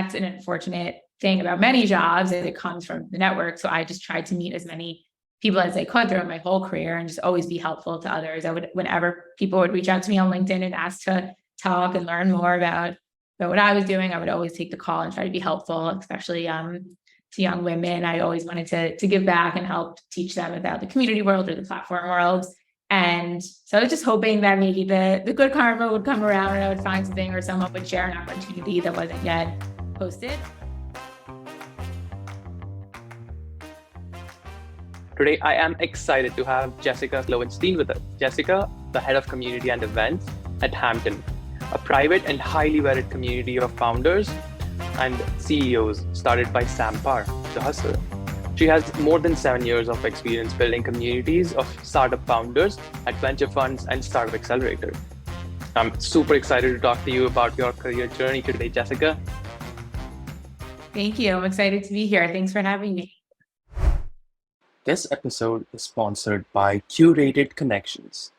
that's an unfortunate thing about many jobs, is it comes from the network. So I just tried to meet as many people as I could throughout my whole career and just always be helpful to others. I would, whenever people would reach out to me on LinkedIn and ask to talk and learn more about what I was doing, I would always take the call and try to be helpful, especially to young women. I always wanted to give back and help teach them about the community world or the platform world. And so I was just hoping that maybe the good karma would come around and I would find something or someone would share an opportunity that wasn't yet posted. Today, I am excited to have Jessica Lowenstein with us. Jessica, the head of community and events at Hampton, a private and highly vetted community of founders and CEOs started by Sam Parr, the hustler. She has more than 7 years of experience building communities of startup founders at venture funds and startup accelerators. I'm super excited to talk to you about your career journey today, Jessica. Thank you. I'm excited to be here. Thanks for having me. This episode is sponsored by Curated Connections,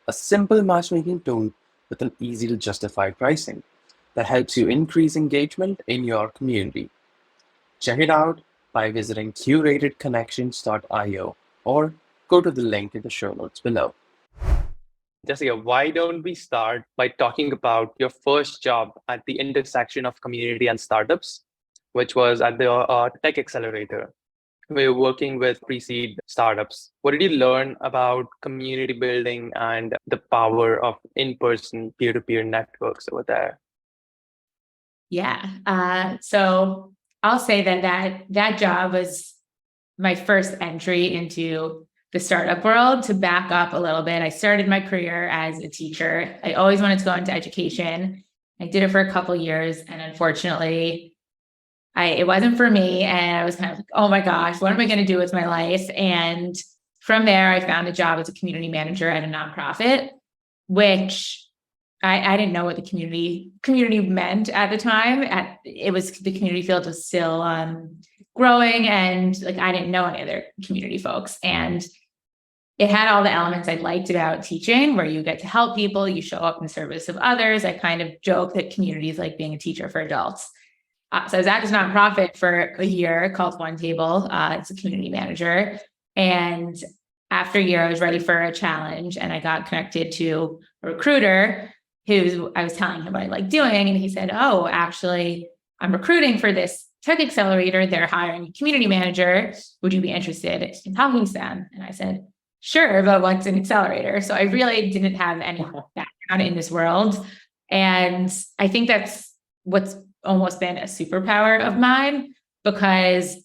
a simple matchmaking tool with an easy to justify pricing that helps you increase engagement in your community. Check it out by visiting curatedconnections.io or go to the link in the show notes below. Jessica, why don't we start by talking about your first job at the intersection of community and startups, which was at the Tech Accelerator. We were working with pre-seed startups. What did you learn about community building and the power of in-person peer-to-peer networks over there? Yeah. So I'll say that job was my first entry into the startup world. To back up a little bit, I started my career as a teacher. I always wanted to go into education. I did it for a couple of years, and unfortunately, it wasn't for me. And I was kind of like, oh my gosh, what am I going to do with my life? And from there, I found a job as a community manager at a nonprofit, which I didn't know what the community meant at the time. The community field was still growing, and like I didn't know any other community folks. And it had all the elements I liked about teaching, where you get to help people, you show up in service of others. I kind of joke that community is like being a teacher for adults. So I was at this nonprofit for a year called One Table. It's a community manager. And after a year, I was ready for a challenge, and I got connected to a recruiter who I was telling him what I like doing. And he said, oh, actually, I'm recruiting for this tech accelerator. They're hiring a community manager. Would you be interested in talking to them? And I said, sure, but what's an accelerator? So I really didn't have any background in this world. And I think that's what's almost been a superpower of mine, because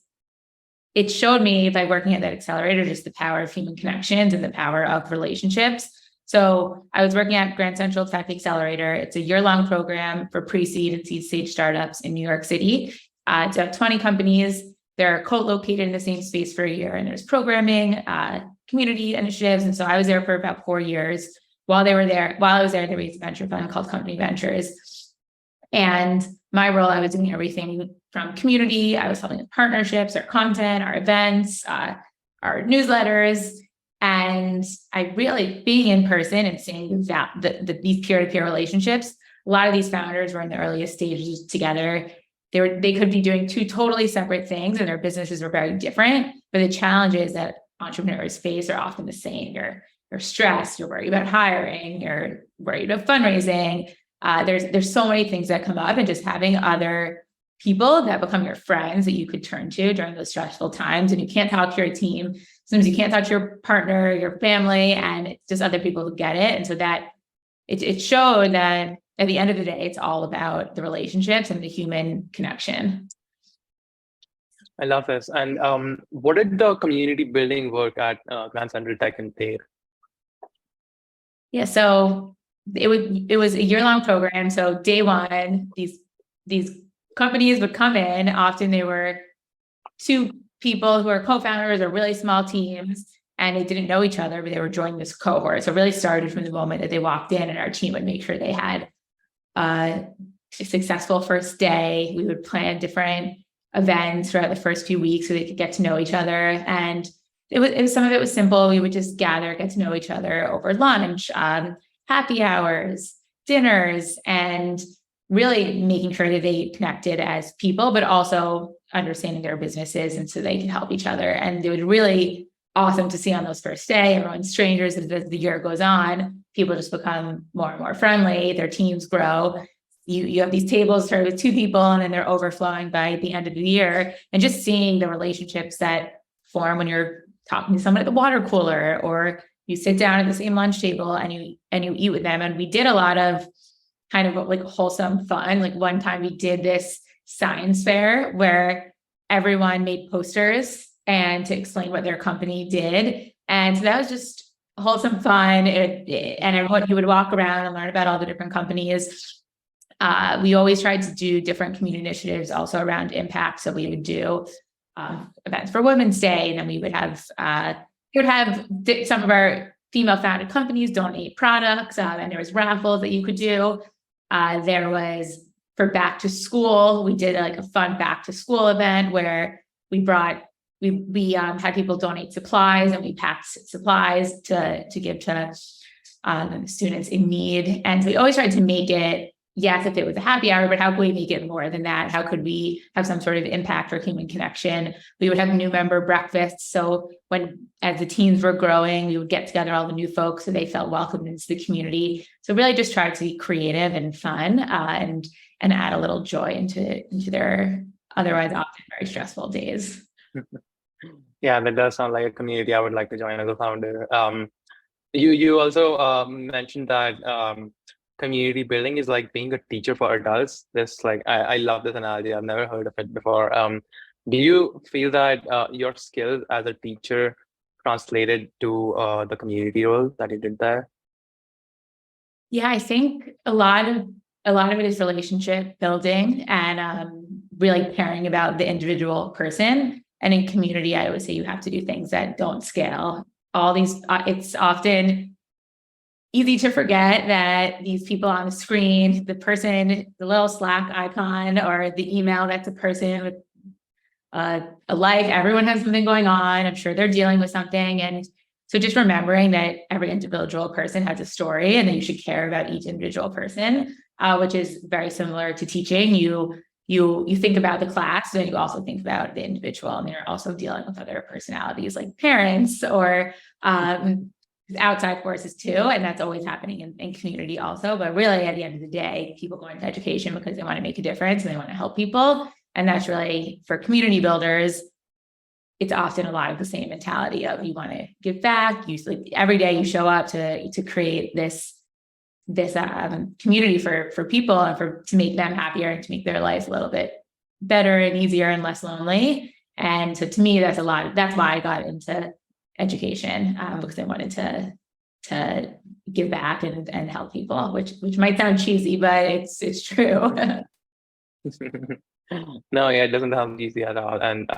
it showed me by working at that accelerator just the power of human connections and the power of relationships. So I was working at Grand Central Tech Accelerator. It's a year-long program for pre-seed and seed stage startups in New York City. It's about 20 companies. They're co-located in the same space for a year, and there's programming, community initiatives. And so I was there for about 4 years. While I was there, they raised a venture fund called Company Ventures. And my role, I was doing everything from community. I was helping with partnerships, our content, our events, our newsletters. And I really, being in person and seeing these peer-to-peer relationships, a lot of these founders were in the earliest stages together. They could be doing two totally separate things, and their businesses were very different. But the challenges that entrepreneurs face are often the same. You're stressed, you're worried about hiring, you're worried about fundraising. There's so many things that come up, and just having other people that become your friends that you could turn to during those stressful times. And you can't talk to your team. Sometimes you can't talk to your partner, your family, and it's just other people who get it. And so that it showed that at the end of the day, it's all about the relationships and the human connection. I love this. And what did the community building work at Grand Central Tech entail? Yeah, so it was a year-long program. So day one, these companies would come in. Often they were two people who are co-founders or really small teams, and they didn't know each other, but they were joining this cohort. So it really started from the moment that they walked in, and our team would make sure they had a successful first day. We would plan different events throughout the first few weeks so they could get to know each other. And it was some of it was simple. We would just gather, get to know each other over lunch, happy hours, dinners, and really making sure that they connected as people, but also understanding their businesses and so they can help each other. And it was really awesome to see on those first day, everyone's strangers. As the year goes on, people just become more and more friendly, their teams grow. You have these tables started with 2 people and then they're overflowing by the end of the year. And just seeing the relationships that form when you're talking to someone at the water cooler, or you sit down at the same lunch table and you eat with them. And we did a lot of kind of like wholesome fun. Like one time we did this science fair where everyone made posters and to explain what their company did. And so that was just wholesome fun. And everyone, you would walk around and learn about all the different companies. We always tried to do different community initiatives also around impact. So we would do events for Women's Day, and then we would have some of our female founded companies donate products, and there was raffles that you could do. There was for back to school, we did like a fun back to school event where we had people donate supplies, and we packed supplies to give to students in need. And we always tried to make it, yes, if it was a happy hour, but how could we make it more than that? How could we have some sort of impact or human connection? We would have new member breakfasts. So as the teams were growing, we would get together all the new folks so they felt welcomed into the community. So really just try to be creative and fun, and add a little joy into their otherwise often very stressful days. Yeah, that does sound like a community I would like to join as a founder. You also mentioned that community building is like being a teacher for adults. I love this analogy. I've never heard of it before. Do you feel that your skills as a teacher translated to the community role that you did there? Yeah, I think a lot of it is relationship building and really caring about the individual person. And in community, I would say you have to do things that don't scale. It's often easy to forget that these people on the screen, the little Slack icon or the email, that's a person with a life. Everyone has something going on. I'm sure they're dealing with something. And so just remembering that every individual person has a story and that you should care about each individual person, which is very similar to teaching. You think about the class, and you also think about the individual, and you're also dealing with other personalities like parents or outside forces too. And that's always happening in community also. But really at the end of the day, people go into education because they want to make a difference and they want to help people. And that's really, for community builders, it's often a lot of the same mentality of you want to give back. Every day you show up to create this community for people and to make them happier and to make their life a little bit better and easier and less lonely. And so to me, that's why I got into education, because I wanted to give back and help people, which might sound cheesy, but it's true. No, yeah, it doesn't sound easy at all. And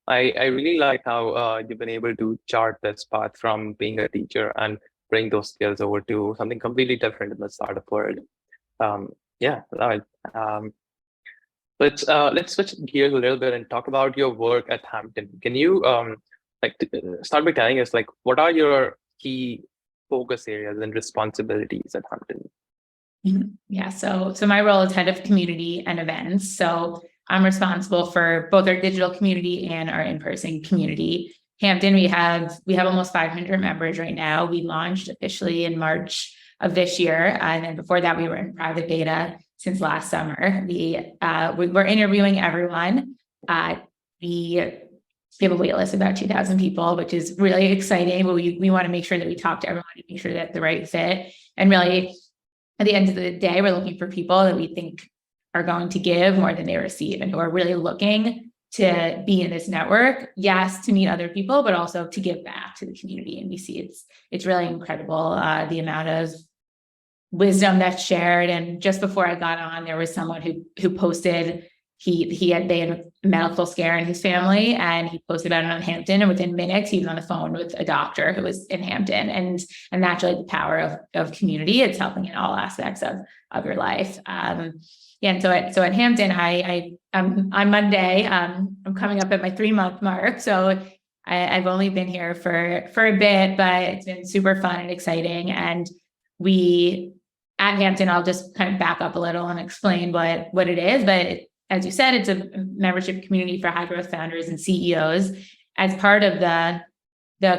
I really like how you've been able to chart this path from being a teacher and bring those skills over to something completely different in the startup world. Yeah, love it. Let's switch gears a little bit and talk about your work at Hampton. Can you start by telling us what are your key focus areas and responsibilities at Hampton? Yeah, so my role is head of community and events. So I'm responsible for both our digital community and our in-person community. Hampton, we have almost 500 members right now. We launched officially in March of this year, and then before that, we were in private beta since last summer. We're interviewing everyone. We have a wait list of about 2,000 people, which is really exciting. But we want to make sure that we talk to everyone to make sure that the right fit. And really, at the end of the day, we're looking for people that we think are going to give more than they receive and who are really looking to be in this network, yes, to meet other people, but also to give back to the community. And we see it's really incredible, the amount of wisdom that's shared. And just before I got on, there was someone who posted, they had a medical scare in his family, and he posted about it on Hampton, and within minutes he was on the phone with a doctor who was in Hampton. And that's really the power of community. It's helping in all aspects of your life. And so at Hampton, I'm on Monday. I'm coming up at my 3-month mark. So I've only been here for a bit, but it's been super fun and exciting. And at Hampton, I'll just kind of back up a little and explain what it is. But as you said, it's a membership community for high growth founders and CEOs. As part of the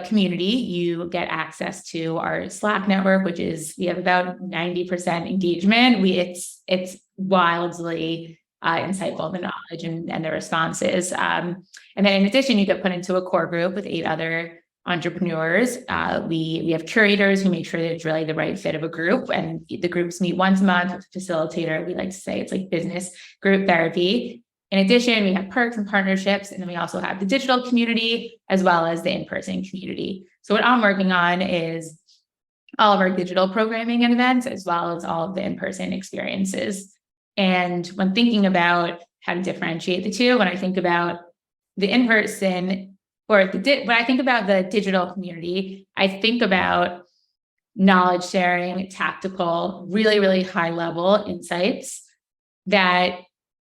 community, you get access to our Slack network, which is, we have about 90% engagement. It's wildly insightful, the knowledge and the responses. And then in addition, you get put into a core group with 8 other entrepreneurs. We have curators who make sure that it's really the right fit of a group, and the groups meet once a month with a facilitator. We like to say it's like business group therapy. In addition, we have perks and partnerships, and then we also have the digital community as well as the in-person community. So what I'm working on is all of our digital programming and events, as well as all of the in-person experiences. And when thinking about how to differentiate the two, when I think about the in-person or when I think about the digital community, I think about knowledge sharing, tactical, really, really high level insights that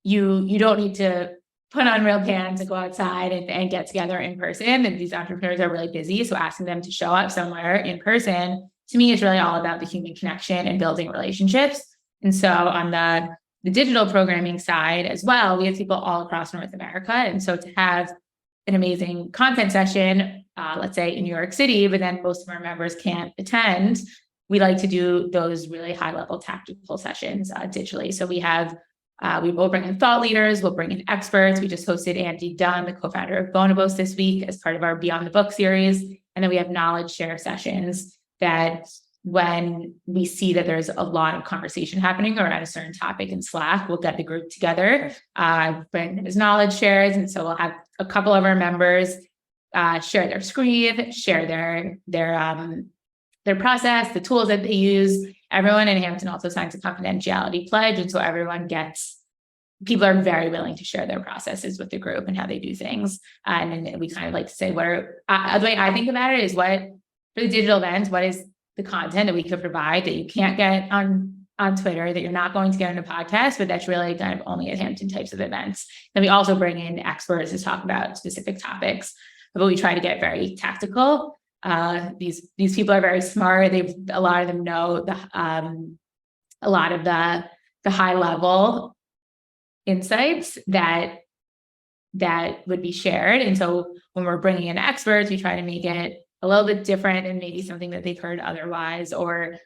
you don't need to put on real pants and go outside and get together in person. And these entrepreneurs are really busy. So asking them to show up somewhere in person, to me, is really all about the human connection and building relationships. And so on the digital programming side as well, we have people all across North America. And so to have an amazing content session, let's say in New York City, but then most of our members can't attend, we like to do those really high level tactical sessions digitally. So we will bring in thought leaders, we'll bring in experts. We just hosted Andy Dunn, the co-founder of Bonobos, this week as part of our Beyond the Book series. And then we have knowledge share sessions that when we see that there's a lot of conversation happening around a certain topic in Slack, we'll get the group together, bring his knowledge shares. And so we'll have a couple of our members share their screen, share their process, the tools that they use. Everyone in Hampton also signs a confidentiality pledge. And so people are very willing to share their processes with the group and how they do things. And then we kind of like to say, the way I think about it is for the digital events, what is the content that we could provide that you can't get on Twitter, that you're not going to get on a podcast, but that's really kind of only at Hampton types of events. Then we also bring in experts to talk about specific topics, but we try to get very tactical. These people are very smart. A lot of them know a lot of the high level insights that would be shared. And so when we're bringing in experts, we try to make it a little bit different and maybe something that they've heard otherwise, or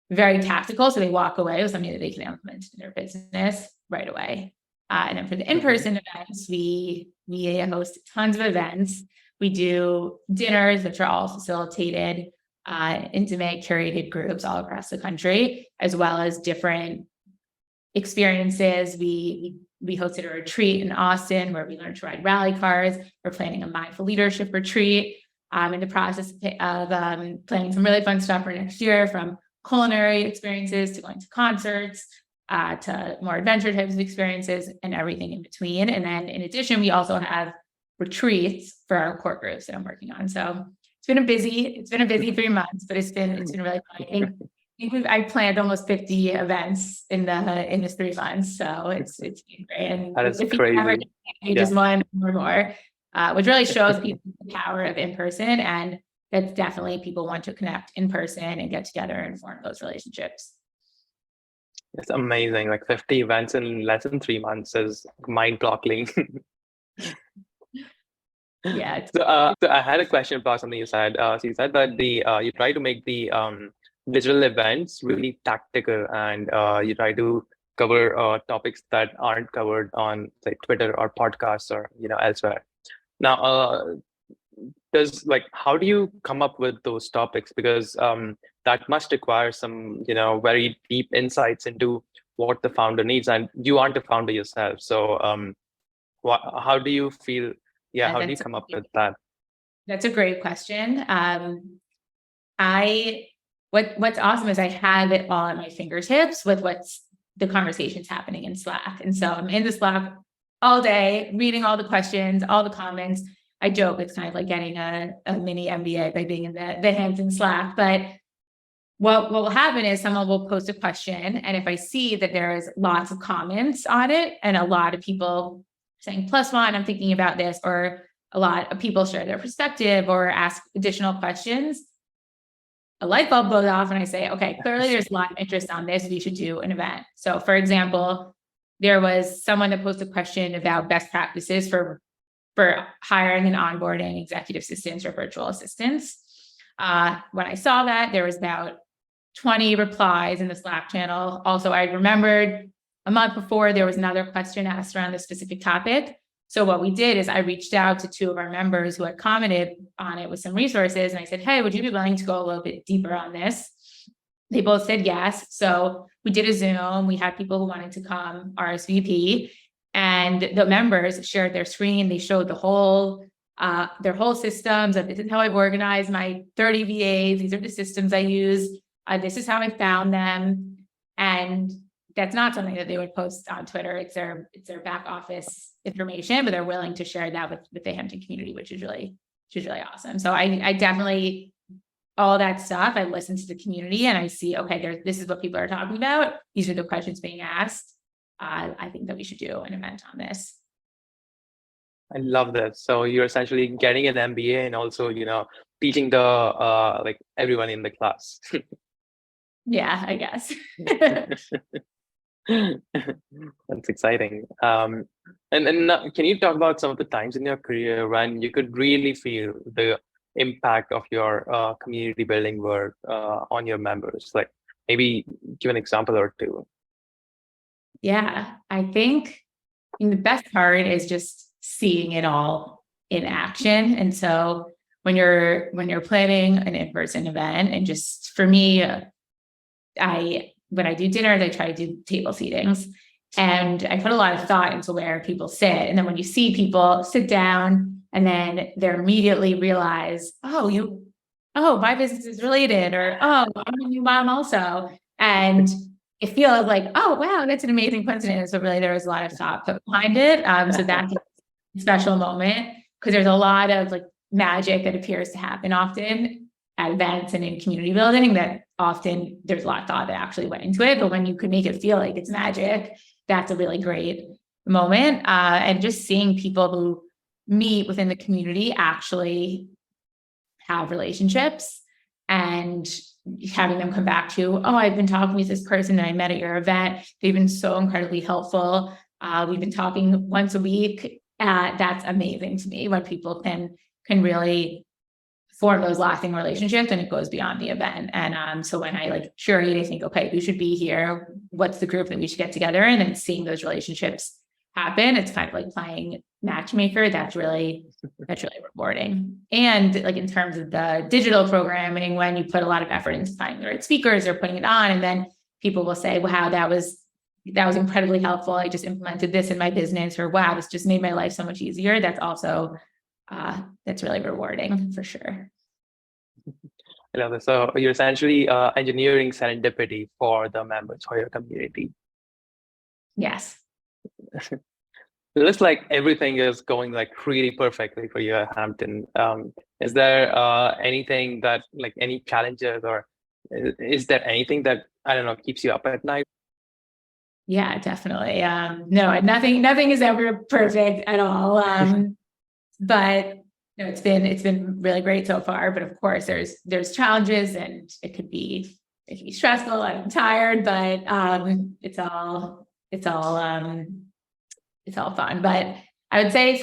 very tactical. So they walk away with something that they can implement in their business right away. And then for the in-person events, we host tons of events. We do dinners, which are all facilitated, intimate, curated groups all across the country, as well as different experiences. We hosted a retreat in Austin where we learned to ride rally cars. We're planning a mindful leadership retreat. In the process of planning some really fun stuff for next year, from culinary experiences to going to concerts, to more adventure types of experiences and everything in between. And then in addition, we also have retreats for our core groups that I'm working on. So it's been a busy 3 months, but it's been really fun. I think I planned almost 50 events in this 3 months. So it's been great. And that is crazy. You just want more, which really shows people the power of in-person, and that's definitely people want to connect in person and get together and form those relationships. It's amazing. Like 50 events in less than 3 months is mind-boggling. Yeah. So I had a question about something you said. So you said that you try to make the digital events really tactical, and you try to cover topics that aren't covered on, say, Twitter or podcasts or elsewhere. Now, how do you come up with those topics? Because that must require some very deep insights into what the founder needs, and you aren't a founder yourself. So how do you feel? Yeah, how do you come up with that? That's a great question. What's awesome is I have it all at my fingertips with what's the conversations happening in Slack. And so I'm in the Slack all day, reading all the questions, all the comments. I joke it's kind of like getting a mini MBA by being in the Hampton Slack. But what will happen is someone will post a question, and if I see that there is lots of comments on it and a lot of people saying +1, I'm thinking about this, or a lot of people share their perspective or ask additional questions, a light bulb goes off and I say, okay, clearly there's a lot of interest on this. We should do an event. So for example, there was someone that posted a question about best practices for hiring and onboarding executive assistants or virtual assistants. When I saw that, there was about 20 replies in the Slack channel. Also, I remembered a month before there was another question asked around this specific topic. So what we did is I reached out to two of our members who had commented on it with some resources. And I said, hey, would you be willing to go a little bit deeper on this? They both said yes. So we did a Zoom. We had people who wanted to come RSVP, and the members shared their screen. They showed the whole their whole systems. This is how I organize my 30 VAs. These are the systems I use. This is how I found them. And that's not something that they would post on Twitter. It's their back office information, but they're willing to share that with the Hampton community, which is really awesome. So I definitely, all that stuff, I listen to the community and I see, okay, this is what people are talking about. These are the questions being asked. I think that we should do an event on this. I love that. So you're essentially getting an MBA and also, teaching the like everyone in the class. Yeah, I guess. That's exciting. And can you talk about some of the times in your career when you could really feel the impact of your community building work on your members? Like maybe give an example or two. Yeah, I think the best part is just seeing it all in action. And so when you're planning an in-person event, and just for me, when I do dinners, I try to do table seatings, and I put a lot of thought into where people sit. And then when you see people sit down and then they're immediately realize, oh, my business is related, or, oh, I'm a new mom also. And it feels like, oh, wow, that's an amazing coincidence. But really there was a lot of thought put behind it. So that's a special moment, because there's a lot of like magic that appears to happen often at events and in community building, that often there's a lot of thought that actually went into it. But when you can make it feel like it's magic, that's a really great moment. And just seeing people who meet within the community actually have relationships, and having them come back to, oh, I've been talking with this person that I met at your event. They've been so incredibly helpful. We've been talking once a week. That's amazing to me, when people can really form those lasting relationships, and it goes beyond the event. And so when I curate, I think, okay, who should be here? What's the group that we should get together? And then seeing those relationships happen, it's kind of like playing matchmaker. That's really rewarding. And in terms of the digital programming, when you put a lot of effort into finding the right speakers or putting it on, and then people will say, wow, that was incredibly helpful. I just implemented this in my business, or wow, this just made my life so much easier. That's also that's really rewarding for sure. I love it. So you're essentially engineering serendipity for the members, for your community. Yes. It looks like everything is going really perfectly for you at Hampton. Is there anything that any challenges, or is there anything that, I don't know, keeps you up at night? Yeah, definitely. No, nothing is ever perfect at all. But it's been really great so far. But of course, there's challenges, and it could be stressful. I'm tired, but it's all fun. But I would say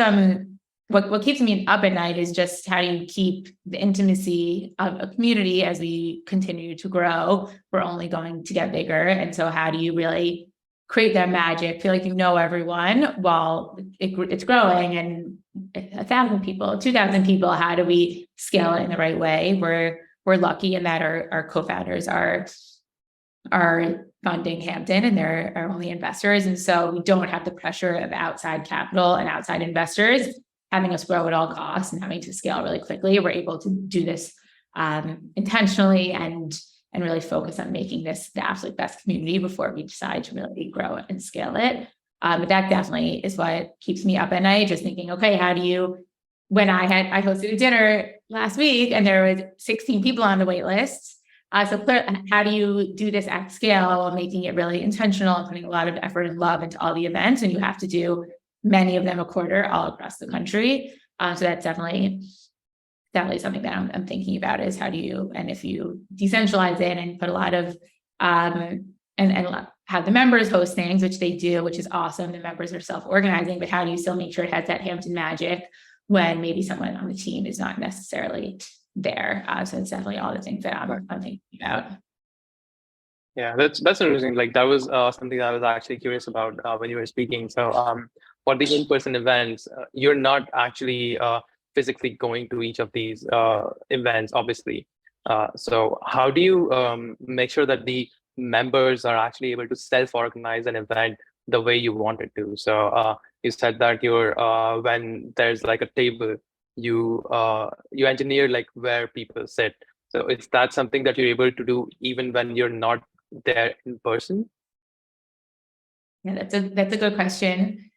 what keeps me up at night is just how do you keep the intimacy of a community as we continue to grow. We're only going to get bigger, and so how do you really create that magic, feel like you know everyone while it's growing, and 1,000 people, 2,000 people, how do we scale it in the right way? We're lucky in that our co-founders are funding Hampton, and they're our only investors. And so we don't have the pressure of outside capital and outside investors having us grow at all costs and having to scale really quickly. We're able to do this intentionally and really focus on making this the absolute best community before we decide to really grow it and scale it. But that definitely is what keeps me up at night, just thinking, okay, how do you, when I hosted a dinner last week and there was 16 people on the wait list. So how do you do this at scale while making it really intentional and putting a lot of effort and love into all the events? And you have to do many of them a quarter all across the country. So that's definitely definitely something that I'm thinking about is how do you, and if you decentralize it and put a lot of, and have the members host things, which they do, which is awesome. The members are self-organizing, but how do you still make sure it has that Hampton magic when maybe someone on the team is not necessarily there? So it's definitely all the things that I'm thinking about. Yeah, that's interesting. Like that was something I was actually curious about when you were speaking. So for the in-person events, you're not actually physically going to each of these events, obviously. So how do you make sure that the members are actually able to self-organize an event the way you want it to? So you said that you're when there's like a table, you engineer like where people sit. So is that something that you're able to do even when you're not there in person? Yeah, that's a good question.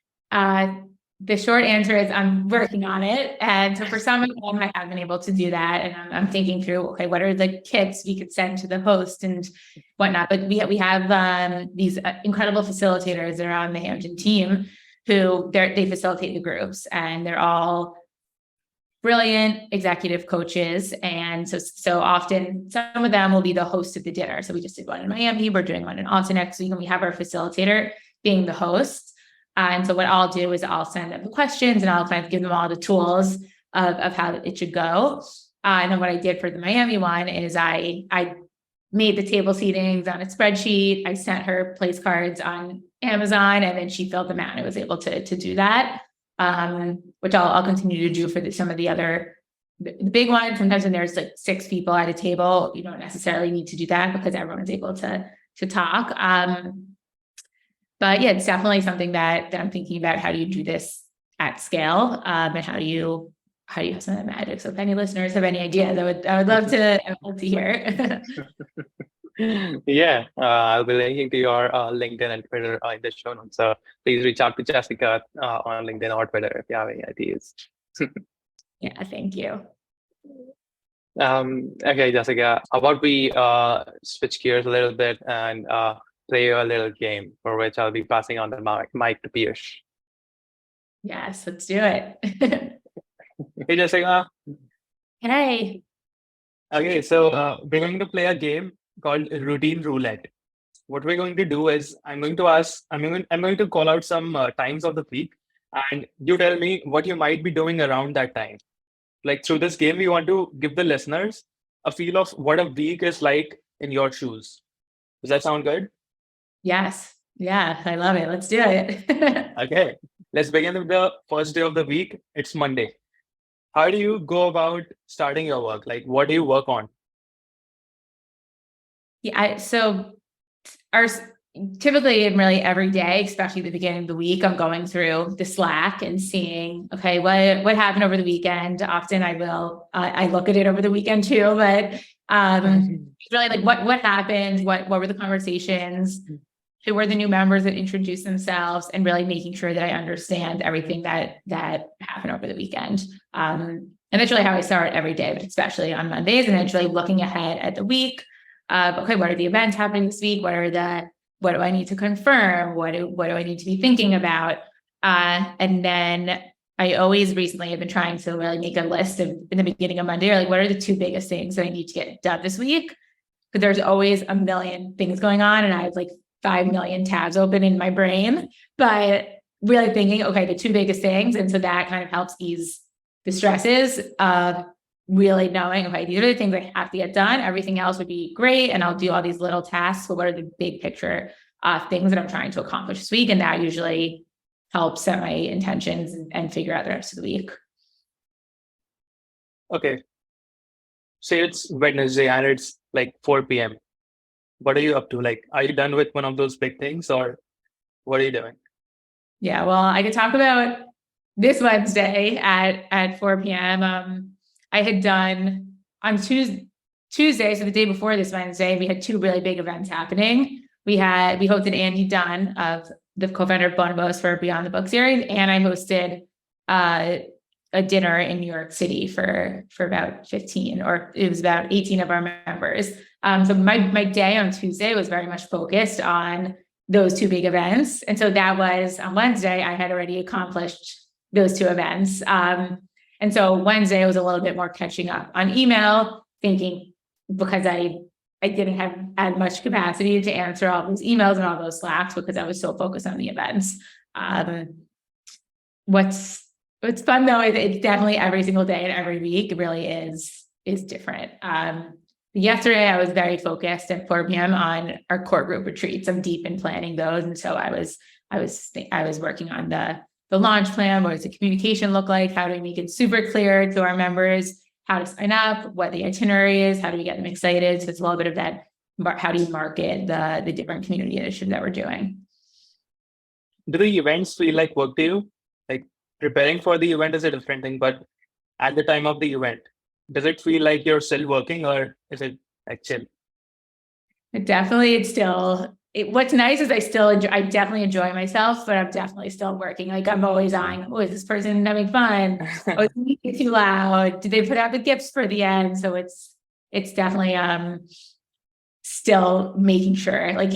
The short answer is I'm working on it. And so for some of them, I have been able to do that. And I'm thinking through, okay, what are the kits we could send to the host and whatnot. But we have these incredible facilitators that are on the Hampton team who they facilitate the groups, and they're all brilliant executive coaches. And so often some of them will be the host of the dinner. So we just did one in Miami. We're doing one in Austin next week, and we have our facilitator being the host. And so what I'll do is I'll send them the questions and I'll kind of give them all the tools of how it should go. And then what I did for the Miami one is I made the table seatings on a spreadsheet. I sent her place cards on Amazon, and then she filled them out and was able to do that. Which I'll continue to do for some of the other the big ones. Sometimes when there's like 6 people at a table, you don't necessarily need to do that because everyone's able to talk. But yeah, it's definitely something that I'm thinking about. How do you do this at scale? And how do you have some of the magic? So if any listeners have any ideas, I would love to hear. Yeah, I'll be linking to your LinkedIn and Twitter in the show notes. So please reach out to Jessica on LinkedIn or Twitter if you have any ideas. Yeah, thank you. Okay, Jessica, how about we switch gears a little bit and play a little game for which I'll be passing on the mic to Piyush. Yes, let's do it. Hey, Jessica. Hey. Okay, so we're going to play a game called routine roulette. What we're going to do is I'm going to call out some times of the week, and you tell me what you might be doing around that time. Like through this game, we want to give the listeners a feel of what a week is like in your shoes. Does that sound good? Yes. Yeah, I love it. Let's do it. Okay, let's begin with the first day of the week. It's Monday. How do you go about starting your work? Like, what do you work on? Yeah, so typically and really every day, especially the beginning of the week, I'm going through the Slack and seeing, okay, what happened over the weekend. Often I look at it over the weekend too, but really like what happened, what were the conversations, who were the new members that introduced themselves, and really making sure that I understand everything that happened over the weekend. And that's really how I start every day, but especially on Mondays, and then really looking ahead at the week. Okay, what are the events happening this week? What do I need to confirm? What do I need to be thinking about? And then I always recently have been trying to really make a list in the beginning of Monday, like what are the 2 biggest things that I need to get done this week? Because there's always a million things going on, and I have like 5 million tabs open in my brain, but really thinking, okay, the 2 biggest things. And so that kind of helps ease the stresses of really knowing, okay, these are the things I have to get done. Everything else would be great. And I'll do all these little tasks. But what are the big picture things that I'm trying to accomplish this week? And that usually helps set my intentions and figure out the rest of the week. Okay. Say it's Wednesday and it's like 4 p.m. What are you up to? Like, are you done with one of those big things, or what are you doing? Yeah, well, I could talk about this Wednesday at 4 p.m. I had done on Tuesday, so the day before this Wednesday, we had 2 really big events happening. We hosted Andy Dunn, of the co-founder of Bonobos, for Beyond the Book series, and I hosted a dinner in New York City for about 15, or it was about 18 of our members. So my day on Tuesday was very much focused on those 2 big events. And so that was on Wednesday, I had already accomplished those 2 events. And so Wednesday was a little bit more catching up on email, thinking because I didn't have as much capacity to answer all those emails and all those Slacks because I was so focused on the events. What's fun though, it's definitely every single day and every week. It really is different. Yesterday I was very focused at 4 p.m. on our core group retreats. I'm deep in planning those. And so I was working on the launch plan. What does the communication look like? How do we make it super clear to our members how to sign up, what the itinerary is, how do we get them excited? So it's a little bit of that, how do you market the different community initiatives that we're doing? Do the events feel like work to you? Like preparing for the event is a different thing, but at the time of the event, does it feel like you're still working or is it like chill? Definitely, what's nice is I definitely enjoy myself, but I'm definitely still working. Like I'm always on, oh, is this person having fun? Oh, is the music too loud? Did they put out the gifts for the end? So it's definitely still making sure. Like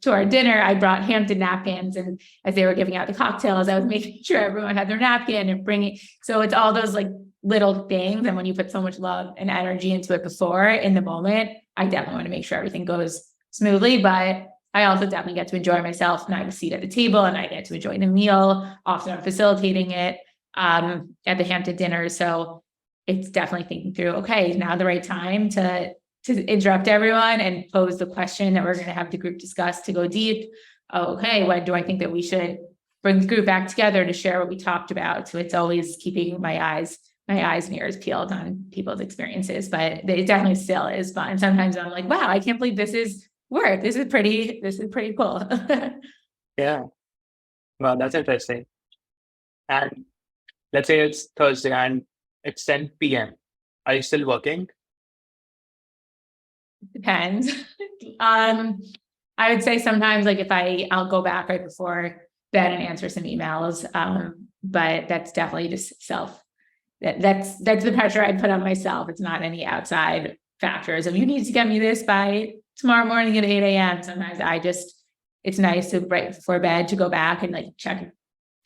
to our dinner, I brought Hampton napkins, and as they were giving out the cocktails, I was making sure everyone had their napkin and bringing. So it's all those like little things, and when you put so much love and energy into it before in the moment, I definitely want to make sure everything goes smoothly, but I also definitely get to enjoy myself, and I have a seat at the table and I get to enjoy the meal. Often I'm facilitating it at the Hampton dinner. So it's definitely thinking through, okay, is now the right time to interrupt everyone and pose the question that we're going to have the group discuss to go deep. Okay, when do I think that we should bring the group back together to share what we talked about? So it's always keeping my eyes and ears peeled on people's experiences, but it definitely still is fun. Sometimes I'm like, wow, I can't believe this is work. This is pretty cool. Yeah. Well, that's interesting. And let's say it's Thursday and it's 10 p.m. Are you still working? Depends. I would say sometimes like if I'll go back right before bed and answer some emails. But that's definitely just that's the pressure I put on myself. It's not any outside factors of you need to get me this by tomorrow morning at 8 a.m. Sometimes it's nice to right before bed to go back and like check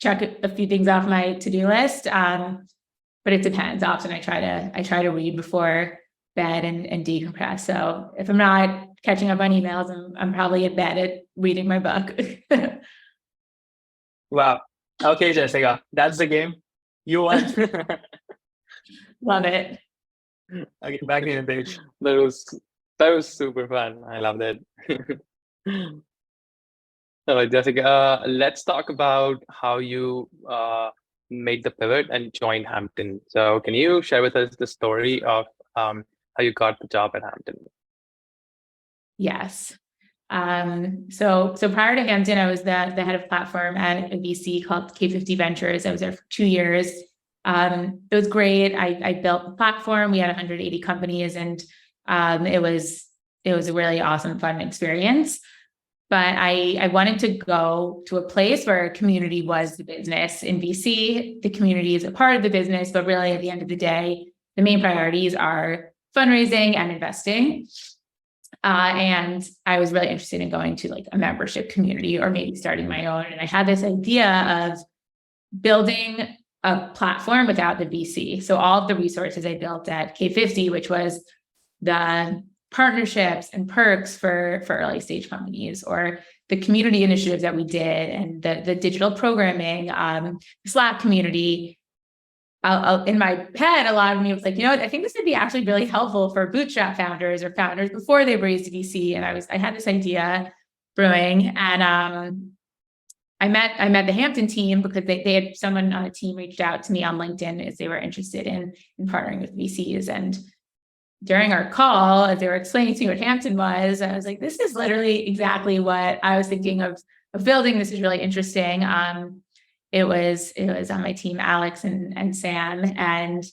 a few things off my to-do list. But it depends. Often I try to read before bed and decompress. So if I'm not catching up on emails, I'm probably in bed at reading my book. Wow. Okay, Jessica, that's the game. You won. Love it. Okay, back in the page. That was super fun. I loved it. So Jessica, let's talk about how you made the pivot and joined Hampton. So can you share with us the story of how you got the job at Hampton? Yes. So prior to Hampton, I was the head of platform at a VC called K50 Ventures. I was there for 2 years. It was great. I built the platform. We had 180 companies, and it was a really awesome, fun experience. But I wanted to go to a place where community was the business. In VC, the community is a part of the business, but really at the end of the day, the main priorities are fundraising and investing. And I was really interested in going to like a membership community or maybe starting my own. And I had this idea of building a platform without the VC. So all of the resources I built at K50, which was the partnerships and perks for early stage companies, or the community initiatives that we did, and the digital programming, Slack community. In my head, a lot of me was like, I think this would be actually really helpful for bootstrap founders or founders before they raised VC. And I had this idea brewing, and I met the Hampton team because they had someone on a team reached out to me on LinkedIn as they were interested in partnering with VCs. And during our call, as they were explaining to me what Hampton was, I was like, this is literally exactly what I was thinking of building. This is really interesting. It was on my team, Alex and Sam. And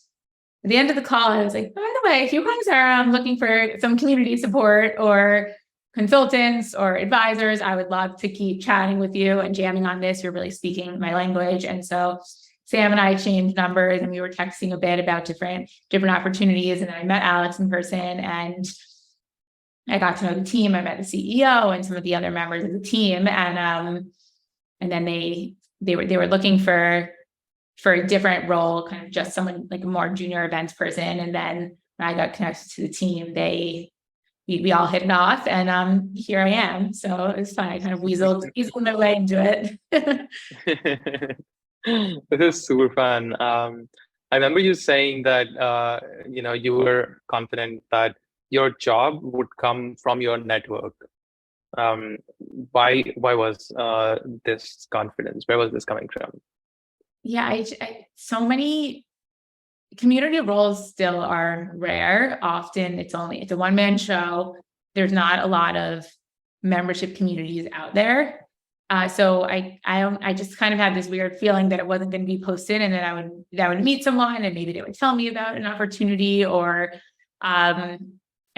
at the end of the call, I was like, by the way, if you guys are looking for some community support or consultants or advisors, I would love to keep chatting with you and jamming on this. You're really speaking my language. And so Sam and I exchanged numbers, and we were texting a bit about different opportunities. And then I met Alex in person, and I got to know the team. I met the CEO and some of the other members of the team. And then they were looking for for a different role, kind of just someone like a more junior events person. And then when I got connected to the team, we all hit it off, and here I am. So it was fun. I kind of weaseled my way into it. This is super fun. I remember you saying that you were confident that your job would come from your network. Um, why was this confidence? Where was this coming from? Yeah, so many community roles still are rare. Often it's a one-man show. There's not a lot of membership communities out there. So I just kind of had this weird feeling that it wasn't going to be posted, and then I would meet someone and maybe they would tell me about an opportunity, or I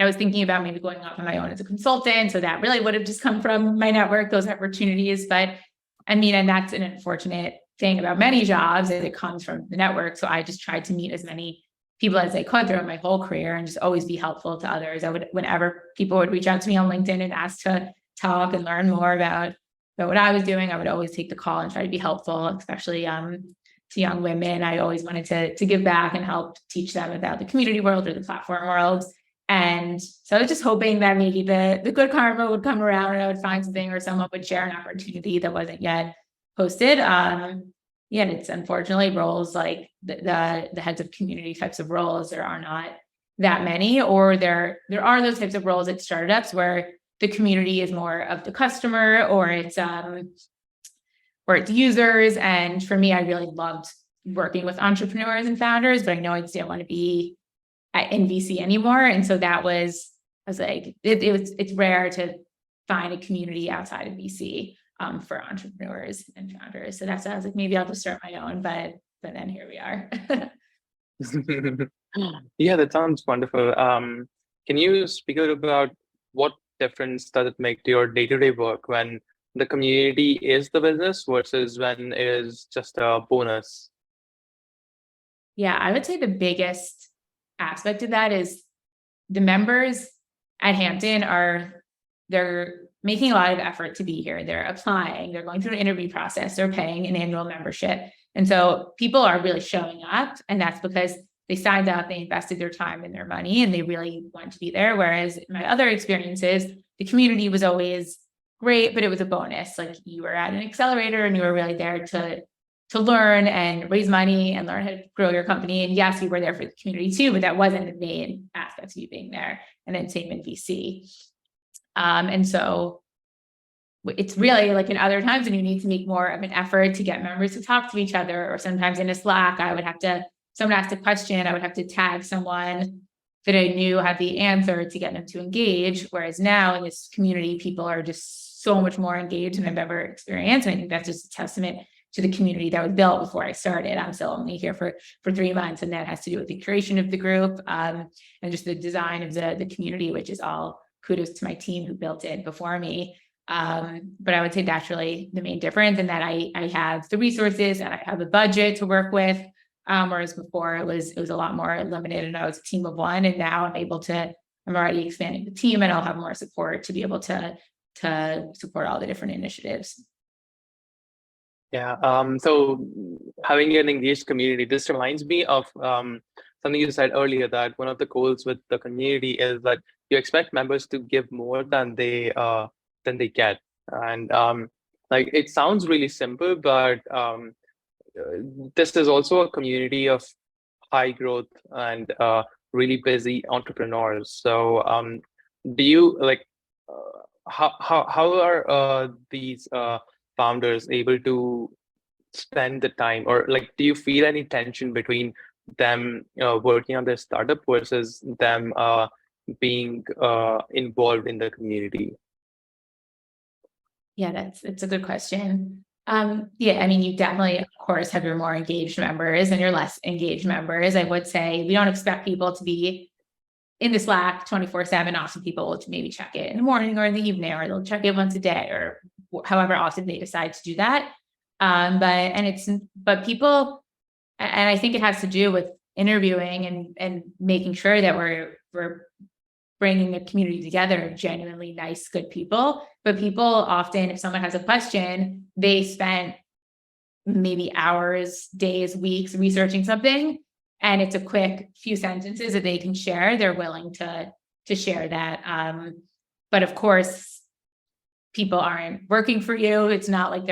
was thinking about maybe going off on my own as a consultant. So that really would have just come from my network, those opportunities. But I mean, and that's an unfortunate thing about many jobs, is it comes from the network. So I just tried to meet as many people as I could throughout my whole career and just always be helpful to others. Whenever people would reach out to me on LinkedIn and ask to talk and learn more about what I was doing, I would always take the call and try to be helpful, especially to young women. I always wanted to give back and help teach them about the community world or the platform world. And so I was just hoping that maybe the good karma would come around and I would find something, or someone would share an opportunity that wasn't yet posted. And it's unfortunately roles like the heads of community types of roles, there are not that many, or there are those types of roles at startups where the community is more of the customer, or it's users. And for me, I really loved working with entrepreneurs and founders, but I know I just didn't want to be in VC anymore. And so I was like, it's rare to find a community outside of VC for entrepreneurs and founders. So that's why I was like, maybe I'll just start my own, but then here we are. Yeah, that sounds wonderful. Can you speak a little about what difference does it make to your day-to-day work when the community is the business versus when it is just a bonus? Yeah, I would say the biggest aspect of that is the members at Hampton they're making a lot of effort to be here. They're applying, they're going through an interview process, they're paying an annual membership. And so people are really showing up, and that's because they signed up, they invested their time and their money, and they really want to be there. Whereas in my other experiences, the community was always great, but it was a bonus. Like, you were at an accelerator and you were really there to learn and raise money and learn how to grow your company. And yes, you were there for the community too, but that wasn't the main aspect of you being there. And then same in VC. And so it's really like in other times when you need to make more of an effort to get members to talk to each other, or sometimes in a Slack, someone asked a question, I would have to tag someone that I knew had the answer to get them to engage. Whereas now in this community, people are just so much more engaged than I've ever experienced. And I think that's just a testament to the community that was built before I started. I'm still only here for 3 months, and that has to do with the creation of the group and just the design of the community, which is all kudos to my team who built it before me. But I would say that's really the main difference, and that I have the resources and I have a budget to work with. Whereas before it was a lot more limited, and I was a team of one, and now I'm already expanding the team, and I'll have more support to be able to support all the different initiatives. Yeah. So having an engaged community, this reminds me of something you said earlier, that one of the goals with the community is that you expect members to give more than they get. And like, it sounds really simple, but this is also a community of high growth and really busy entrepreneurs. So do you like how are these founders able to spend the time, or like, do you feel any tension between them working on their startup versus them being involved in the community? Yeah, that's a good question. Yeah, I mean, you definitely, of course, have your more engaged members and your less engaged members. I would say we don't expect people to be in the Slack 24/7. Often people will maybe check it in the morning or in the evening, or they'll check it once a day, or however often they decide to do that. But people, and I think it has to do with interviewing and making sure that we're bringing the community together, genuinely nice, good people. But people often, if someone has a question, they spent maybe hours, days, weeks researching something, and it's a quick few sentences that they can share, they're willing to share that. But of course, people aren't working for you. It's not like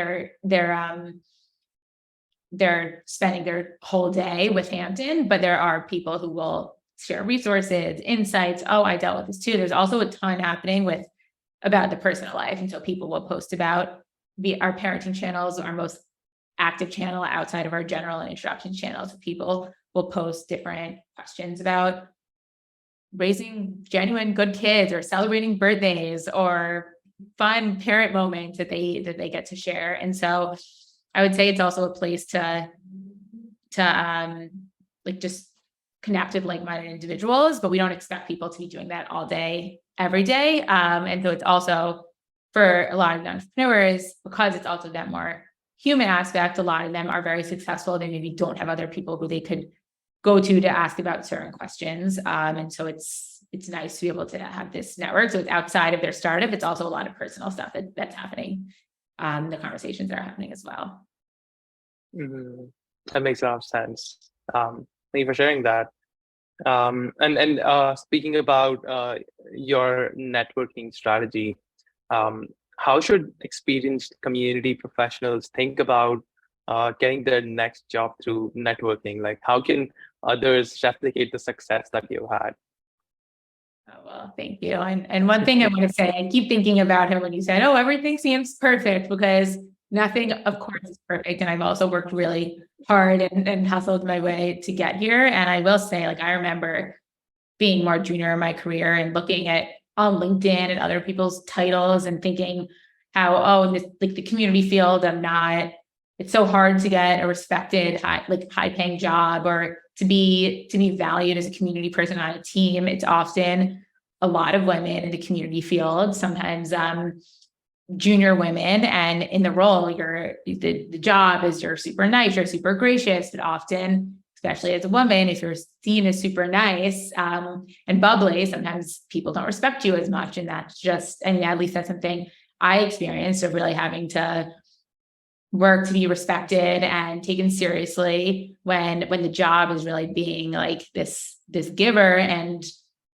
they're spending their whole day with Hampton, but there are people who will share resources, insights. Oh, I dealt with this too. There's also a ton happening about the personal life. And so people will post about our parenting channels, our most active channel outside of our general and introduction channels. People will post different questions about raising genuine good kids or celebrating birthdays or fun parent moments that they get to share. And so I would say it's also a place to like just connect with like-minded individuals, but we don't expect people to be doing that all day, every day. And so it's also for a lot of entrepreneurs, because it's also that more human aspect, a lot of them are very successful. They maybe don't have other people who they could go to ask about certain questions. And so it's nice to be able to have this network. So it's outside of their startup. It's also a lot of personal stuff that's happening. The conversations that are happening as well. Mm-hmm. That makes a lot of sense. Thank you for sharing that. And speaking about your networking strategy, how should experienced community professionals think about getting their next job through networking? Like, how can others replicate the success that you had? Oh, well, thank you. And one thing I want to say, I keep thinking about him when you said, oh, everything seems perfect, because nothing, of course, is perfect. And I've also worked really hard and hustled my way to get here. And I will say, like, I remember being more junior in my career and looking at on LinkedIn and other people's titles and thinking how, in this, like, the community field, it's so hard to get a respected, high paying job, or to be valued as a community person on a team. It's often a lot of women in the community field, sometimes junior women, and in the role, the job is you're super nice, you're super gracious, but often, especially as a woman, if you're seen as super nice and bubbly, sometimes people don't respect you as much. And that's just, and at least that's something I experienced, of really having to work to be respected and taken seriously when the job is really being like this giver. And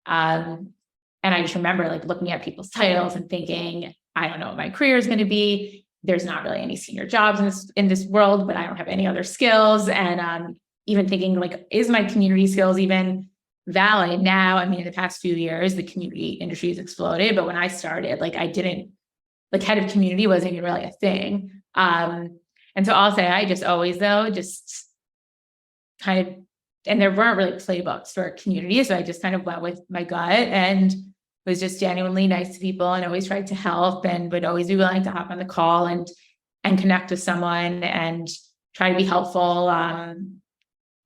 I just remember like looking at people's titles and thinking, I don't know what my career is going to be. There's not really any senior jobs in this world, but I don't have any other skills. And even thinking like, is my community skills even valid now? I mean, in the past few years, the community industry has exploded, but when I started, like, I didn't, like, head of community wasn't even really a thing. And so I'll say, I just always, though, just kind of, and there weren't really playbooks for community. So I just kind of went with my gut and was just genuinely nice to people and always tried to help and would always be willing to hop on the call and connect with someone and try to be helpful.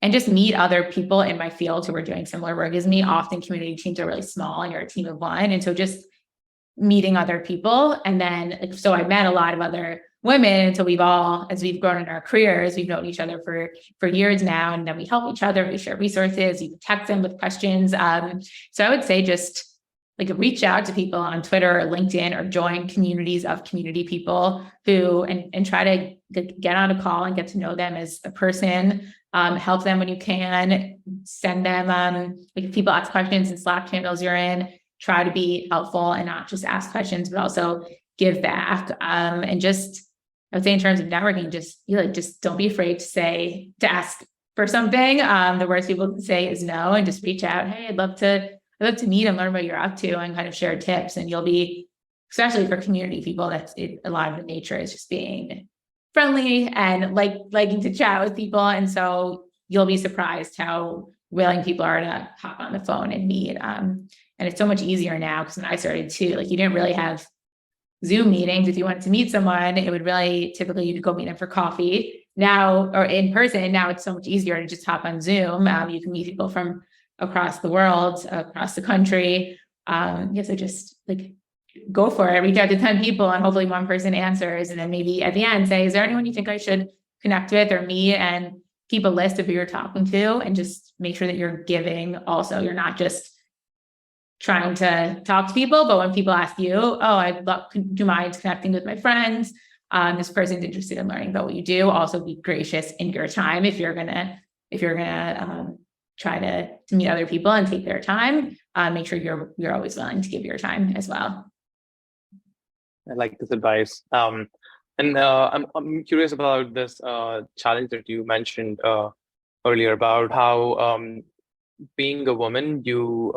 And just meet other people in my field who were doing similar work as me. Often community teams are really small and you're a team of one. And so just meeting other people. And then, so I met a lot of other women. And so as we've grown in our careers, we've known each other for years now. And then we help each other, we share resources, you can text them with questions. So I would say just like reach out to people on Twitter or LinkedIn, or join communities of community people who, and try to get on a call and get to know them as a person. Help them when you can, send them, like if people ask questions in Slack channels you're in, try to be helpful and not just ask questions, but also give back. And just, I would say in terms of networking, just don't be afraid to ask for something. The worst people can say is no, and just reach out. Hey, I'd love to meet and learn what you're up to and kind of share tips. And you'll be, especially for community people, a lot of the nature is just being friendly and liking to chat with people. And so you'll be surprised how willing people are to hop on the phone and meet. And it's so much easier now, because when I started too, like, you didn't really have Zoom meetings. If you wanted to meet someone, it would really typically you'd go meet them for coffee now or in person. Now it's so much easier to just hop on Zoom. You can meet people from across the world, across the country. So just like go for it, reach out to 10 people and hopefully one person answers. And then maybe at the end say, is there anyone you think I should connect with or meet? And keep a list of who you're talking to, and just make sure that you're giving also. You're not just trying to talk to people, but when people ask you, oh, do you mind connecting with my friends? This person's interested in learning about what you do. Also be gracious in your time if you're gonna try to meet other people and take their time. Make sure you're always willing to give your time as well. I like this advice. I'm curious about this challenge that you mentioned earlier about how being a woman, you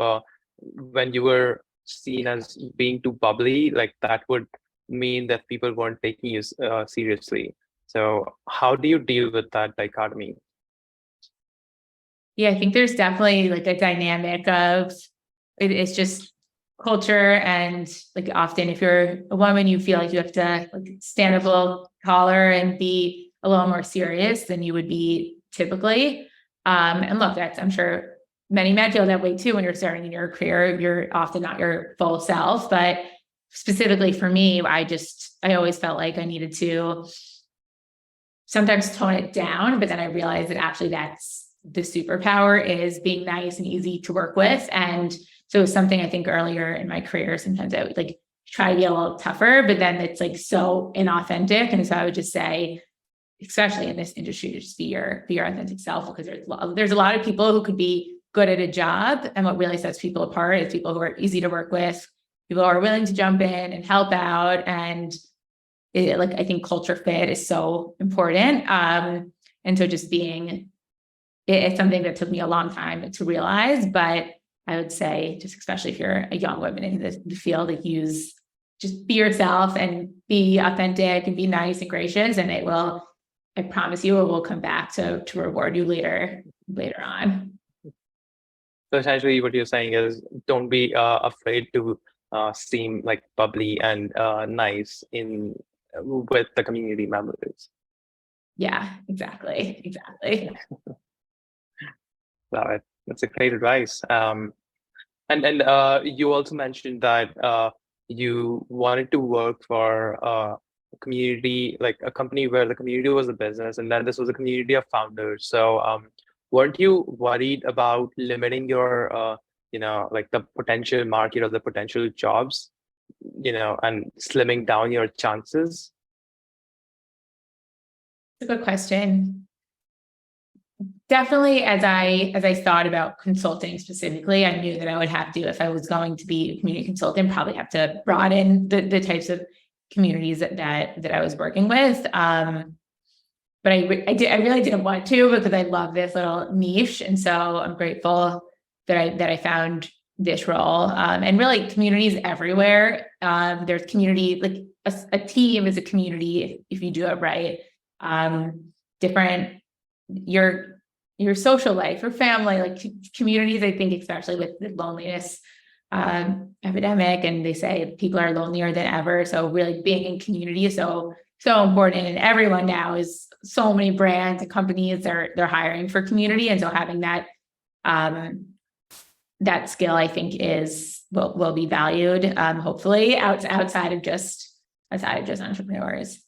when you were seen as being too bubbly, like that would mean that people weren't taking you seriously. So how do you deal with that dichotomy? Yeah, I think there's definitely like a dynamic of it's just culture, and like often if you're a woman, you feel like you have to like stand up a little taller and be a little more serious than you would be typically. And look, I'm sure many men feel that way too when you're starting in your career. You're often not your full self, but specifically for me, I always felt like I needed to sometimes tone it down, but then I realized that actually that's the superpower, is being nice and easy to work with. And so it was something I think earlier in my career, sometimes I would like try to be a little tougher, but then it's like so inauthentic. And so I would just say, especially in this industry, just be your authentic self, because there's a lot of people who could be good at a job. And what really sets people apart is people who are easy to work with, people who are willing to jump in and help out. And I think culture fit is so important. And so just it's something that took me a long time to realize, but I would say, just especially if you're a young woman in the field, just be yourself and be authentic and be nice and gracious, and I promise you, it will come back to reward you later on. So essentially what you're saying is don't be afraid to seem like bubbly and nice with the community members. Yeah, exactly. Love it. That's a great advice. And you also mentioned that you wanted to work for a community, like a company where the community was a business, and then this was a community of founders. So weren't you worried about limiting your, like the potential market or the potential jobs, and slimming down your chances? It's a good question. Definitely, as I thought about consulting specifically, I knew that I would have to, if I was going to be a community consultant, probably have to broaden the types of communities that I was working with. But I really didn't want to, because I love this little niche, and so I'm grateful that I found this role. And really, communities everywhere. There's community, like a team is a community if you do it right. Different your social life, your family, like communities, I think, especially with the loneliness epidemic, and they say people are lonelier than ever. So really being in community is so important. And everyone now is, so many brands and companies, they're hiring for community. And so having that skill, I think, will be valued, hopefully outside of just entrepreneurs.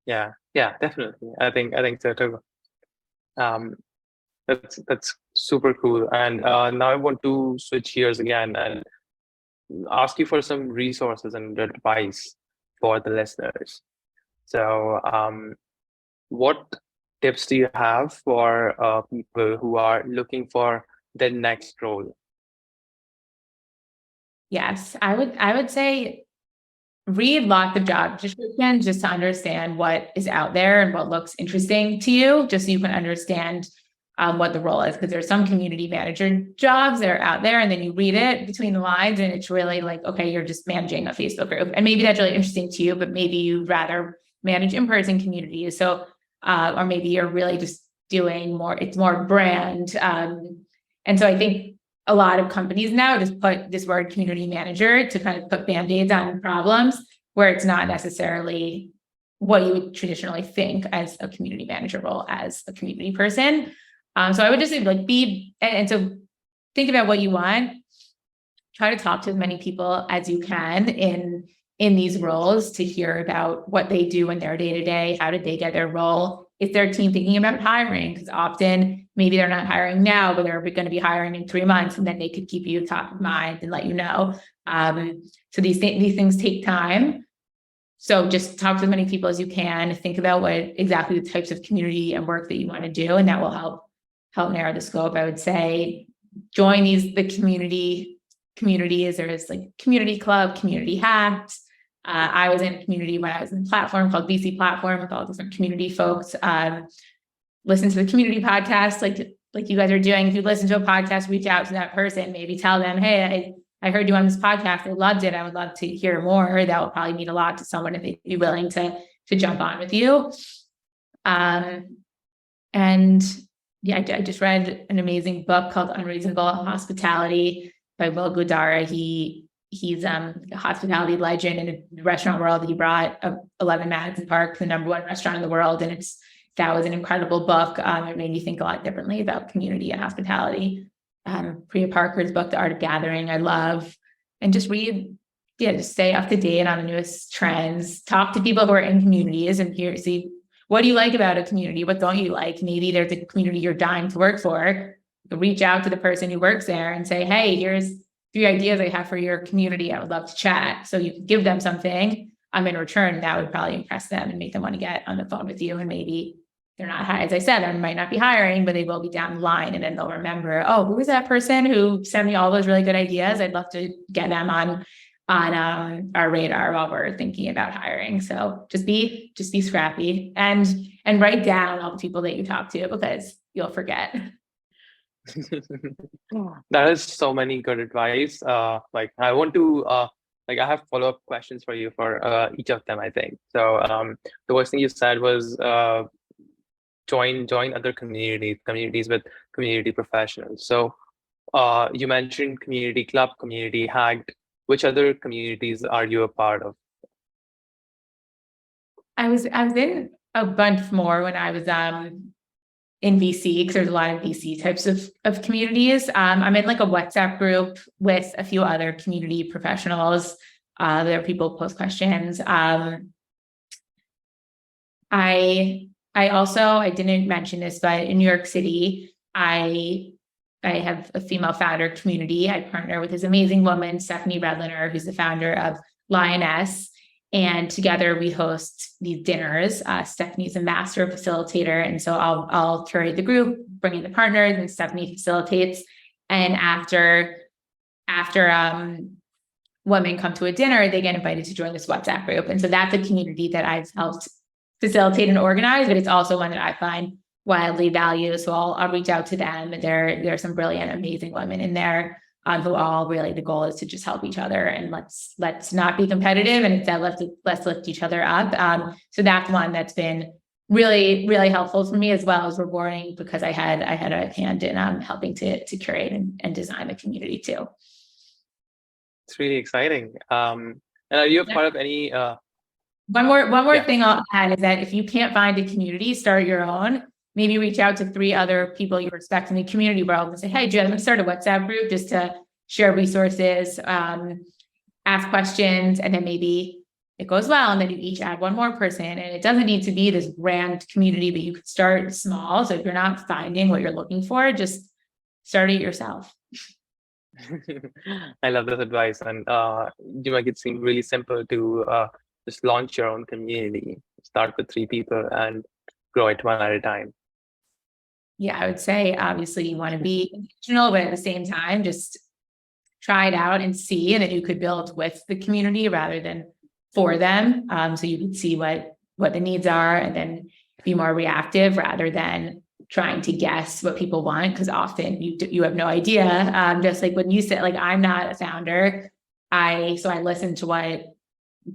Yeah, definitely. I think so too. That's super cool. And now I want to switch gears again and ask you for some resources and advice for the listeners. So what tips do you have for people who are looking for their next role? Yes, I would say read lots of job descriptions just to understand what is out there and what looks interesting to you, just so you can understand what the role is. Because there's some community manager jobs that are out there, and then you read it between the lines, and it's really like, okay, you're just managing a Facebook group, and maybe that's really interesting to you, but maybe you'd rather manage in-person communities. So, or maybe you're really just doing more. It's more brand, and so I think a lot of companies now just put this word community manager to kind of put band-aids on problems, where it's not necessarily what you would traditionally think as a community manager role as a community person. So I would just say, like, and so think about what you want. Try to talk to as many people as you can in these roles to hear about what they do in their day-to-day. How did they get their role? Is their team thinking about hiring? Because often maybe they're not hiring now, but they're going to be hiring in 3 months, and then they could keep you top of mind and let you know. So these things take time. So just talk to as many people as you can, think about what exactly the types of community and work that you want to do, and that will help narrow the scope. I would say join the communities. There's like community club, community hacks. I was in a community when I was in a platform called VC Platform with all different community folks. Listen to the community podcast, like you guys are doing. If you listen to a podcast, reach out to that person, maybe tell them, hey, I heard you on this podcast. I loved it. I would love to hear more. That would probably mean a lot to someone if they'd be willing to jump on with you. And yeah, I just read an amazing book called Unreasonable Hospitality by Will Gudara. He's a hospitality legend in the restaurant world. He brought 11 Madison Park, the #1 restaurant in the world. And that was an incredible book. It made me think a lot differently about community and hospitality. Priya Parker's book, The Art of Gathering, I love. And just read, just stay up to date on the newest trends. Talk to people who are in communities and see, what do you like about a community? What don't you like? Maybe there's a community you're dying to work for. Reach out to the person who works there and say, hey, here's 3 ideas I have for your community. I would love to chat. So you can give them something in return. That would probably impress them and make them want to get on the phone with you. And maybe they're not high. As I said, they might not be hiring, but they will be down the line. And then they'll remember, oh, who was that person who sent me all those really good ideas? I'd love to get them on our radar while we're thinking about hiring. So just be scrappy and write down all the people that you talk to, because you'll forget. That is so many good advice. I want to I have follow-up questions for you for each of them, I think. So the first thing you said was join other communities with community professionals. So you mentioned community club, community hacked. Which other communities are you a part of? I was in a bunch more when I was in VC, because there's a lot of VC types of communities. I'm in like a WhatsApp group with a few other community professionals. There are people who post questions. I didn't mention this, but in New York City, I have a female founder community. I partner with this amazing woman, Stephanie Redliner, who's the founder of Lioness. And together we host these dinners. Stephanie's a master facilitator. And so I'll curate the group, bring in the partners, and Stephanie facilitates. And after women come to a dinner, they get invited to join this WhatsApp group. And so that's a community that I've helped facilitate and organize, but it's also one that I find wildly value. So I'll reach out to them. There are some brilliant, amazing women in there who all really, the goal is to just help each other, and let's not be competitive, and instead let's lift each other up. So that's one that's been really, really helpful for me, as well as rewarding, because I had a hand in helping to curate and design the community too. It's really exciting. And are you a part of any? One more thing I'll add is that if you can't find a community, start your own. Maybe reach out to 3 other people you respect in the community world and say, hey, do you want to start a WhatsApp group just to share resources, ask questions, and then maybe it goes well, and then you each add one more person. And it doesn't need to be this grand community, but you could start small. So if you're not finding what you're looking for, just start it yourself. I love this advice. And you make it seem really simple to just launch your own community. Start with 3 people and grow it one at a time. Yeah, I would say obviously you want to be intentional, but at the same time, just try it out and see, and then you could build with the community rather than for them. So you can see what the needs are, and then be more reactive rather than trying to guess what people want, because often you have no idea. Just like when you said, like, I'm not a founder, I listen to what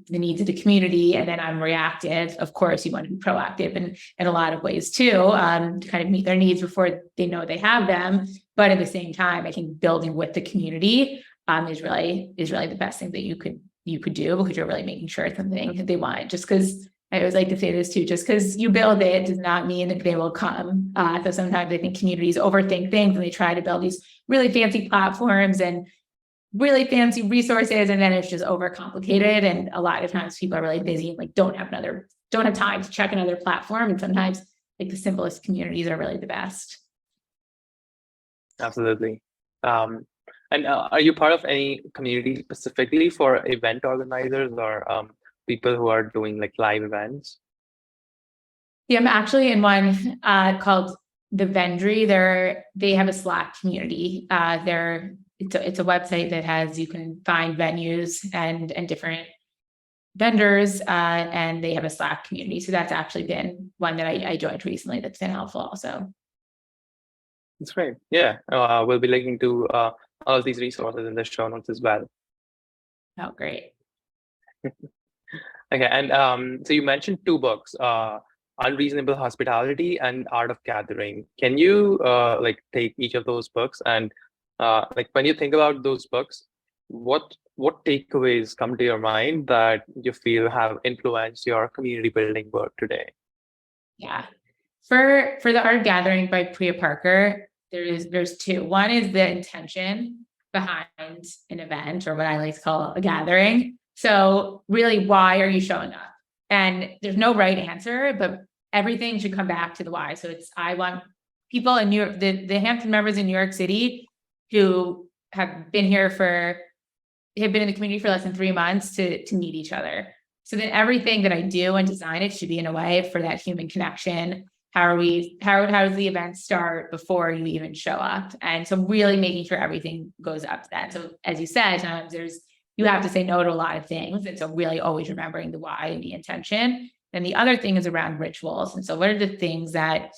the needs of the community, and then I'm reactive. Of course, you want to be proactive in a lot of ways too, to kind of meet their needs before they know they have them. But at the same time, I think building with the community is really the best thing that you could do, because you're really making sure it's something that they want. Just because, I always like to say this too, just because you build it does not mean that they will come. So sometimes I think communities overthink things, and they try to build these really fancy platforms and really fancy resources, and then it's just overcomplicated. And a lot of times people are really busy and don't have time to check another platform. And sometimes the simplest communities are really the best. Absolutely. And are you part of any community specifically for event organizers, or people who are doing like live events? Yeah, I'm actually in one called the Vendry. They have a Slack community. It's a website that has, you can find venues and different vendors, and they have a Slack community. So that's actually been one that I joined recently. That's been helpful also. That's great. Yeah, we'll be linking to all of these resources in the show notes as well. Oh, great. Okay, and so you mentioned two books, Unreasonable Hospitality and Art of Gathering. Can you like take each of those books and like when you think about those books, what takeaways come to your mind that you feel have influenced your community building work today? Yeah. For the Art of Gathering by Priya Parker, there's two. One is the intention behind an event, or what I like to call a gathering. So really, why are you showing up? And there's no right answer, but everything should come back to the why. So I want people in New York, the Hampton members in New York City who have been in the community for less than 3 months to meet each other. So then everything that I do and design it should be in a way for that human connection. How does the event start before you even show up? And so really making sure everything goes up to that. So as you said, sometimes you have to say no to a lot of things. And so really always remembering the why and the intention. And the other thing is around rituals. And so what are the things that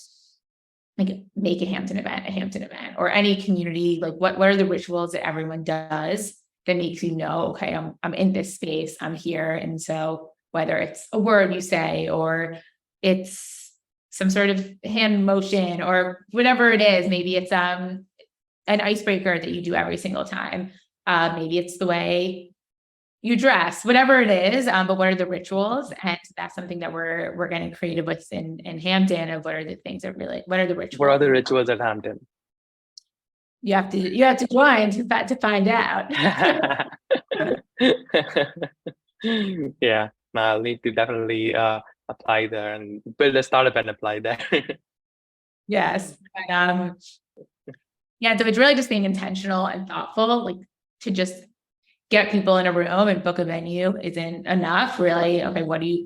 like make a Hampton event, or any community? Like what are the rituals that everyone does that makes you know, okay, I'm in this space, I'm here. And so whether it's a word you say, or it's some sort of hand motion, or whatever it is, maybe it's an icebreaker that you do every single time. Maybe it's the way you dress, whatever it is. But what are the rituals? And that's something that we're getting creative with in Hampton, of what are the things that really, what are the rituals? What are the rituals at Hampton? You have to join to find out. Yeah, I'll need to definitely apply there and build a startup and apply there. Yes. But, yeah, so it's really just being intentional and thoughtful. Like, to just get people in a room and book a venue isn't enough. Really, okay,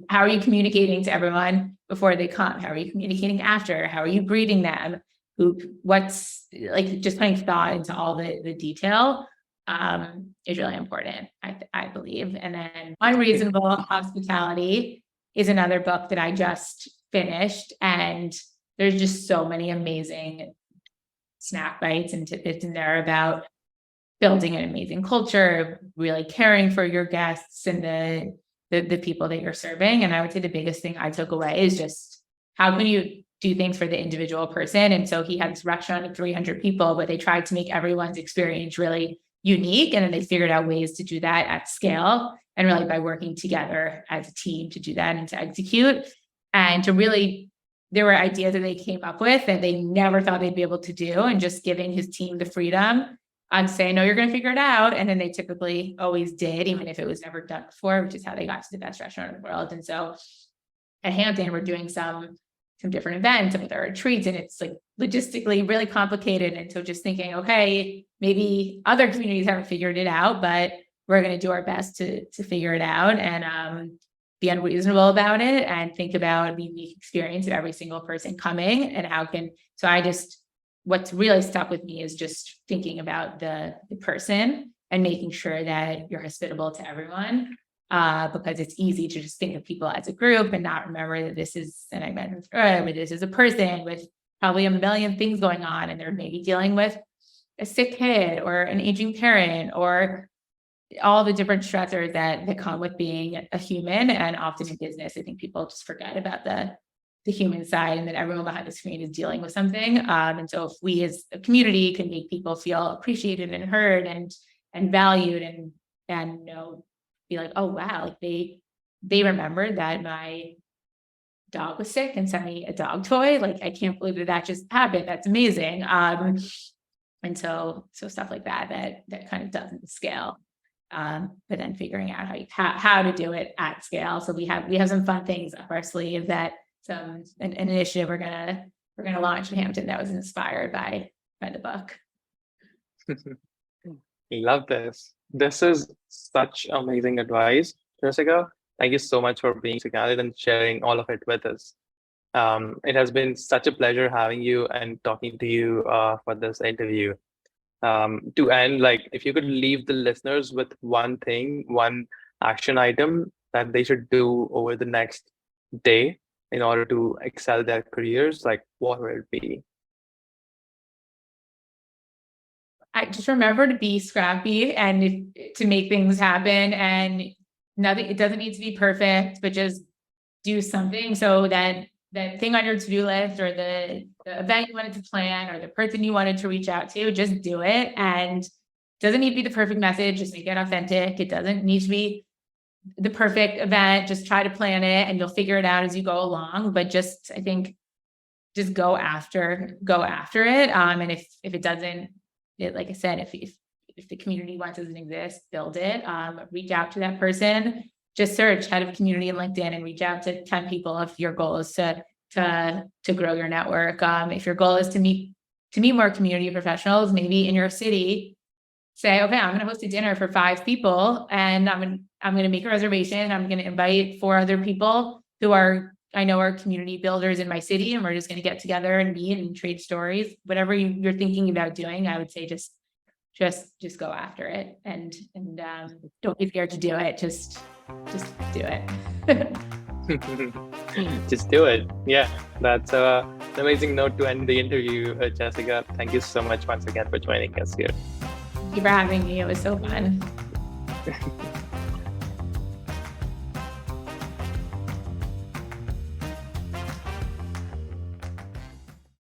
how are you communicating to everyone before they come? How are you communicating after? How are you greeting them? What's like, just putting thought into all the detail is really important, I believe. And then Unreasonable Hospitality is another book that I just finished, and there's just so many amazing snack bites and tidbits in there about building an amazing culture, really caring for your guests and the people that you're serving. And I would say the biggest thing I took away is just how can you do things for the individual person. And so he had this restaurant of 300 people, but they tried to make everyone's experience really unique. And then they figured out ways to do that at scale, and really by working together as a team to do that and to execute. And to really, there were ideas that they came up with that they never thought they'd be able to do, and just giving his team the freedom and saying, no, you're going to figure it out. And then they typically always did, even if it was never done before, which is how they got to the best restaurant in the world. And so at Hampton, we're doing some different events with our retreats, and it's like logistically really complicated. And so just thinking, okay, maybe other communities haven't figured it out, but we're going to do our best to figure it out, and be unreasonable about it, and think about the unique experience of every single person coming, and what's really stuck with me is just thinking about the person and making sure that you're hospitable to everyone. Because it's easy to just think of people as a group and not remember that this is a person with probably a million things going on, and they're maybe dealing with a sick kid or an aging parent, or all the different stressors that come with being a human. And often in business, I think people just forget about the human side, and that everyone behind the screen is dealing with something. And so if we as a community can make people feel appreciated and heard and valued, and be like, oh wow, like they remembered that my dog was sick and sent me a dog toy. Like, I can't believe that just happened. That's amazing. And so stuff like that kind of doesn't scale. But then figuring out how to do it at scale. So we have some fun things up our sleeve, that an initiative we're gonna launch in Hampton that was inspired by the book. Love this. This is such amazing advice, Jessica. Thank you so much for being so candid and sharing all of it with us. It has been such a pleasure having you and talking to you for this interview. To end, like if you could leave the listeners with one thing, one action item that they should do over the next day in order to excel their careers, like what would it be? I just remember to be scrappy and to make things happen, and nothing, it doesn't need to be perfect, but just do something. So that thing on your to-do list, or the event you wanted to plan, or the person you wanted to reach out to, just do it. And it doesn't need to be the perfect message, just make it authentic. It doesn't need to be the perfect event, just try to plan it and you'll figure it out as you go along. But just, I think, just go after it. And if it doesn't, like I said, if the community one doesn't exist, build it. Reach out to that person. Just search head of community in LinkedIn and reach out to 10 people if your goal is to grow your network. If your goal is to meet more community professionals, maybe in your city, say, okay, I'm going to host a dinner for 5 people, and I'm going to make a reservation. I'm going to invite 4 other people who I know are community builders in my city, and we're just going to get together and meet and trade stories. Whatever you're thinking about doing, I would say just go after it, and don't be scared to do it. Just do it. Just do it. Yeah, that's an amazing note to end the interview, Jessica. Thank you so much once again for joining us here. Thank you for having me. It was so fun.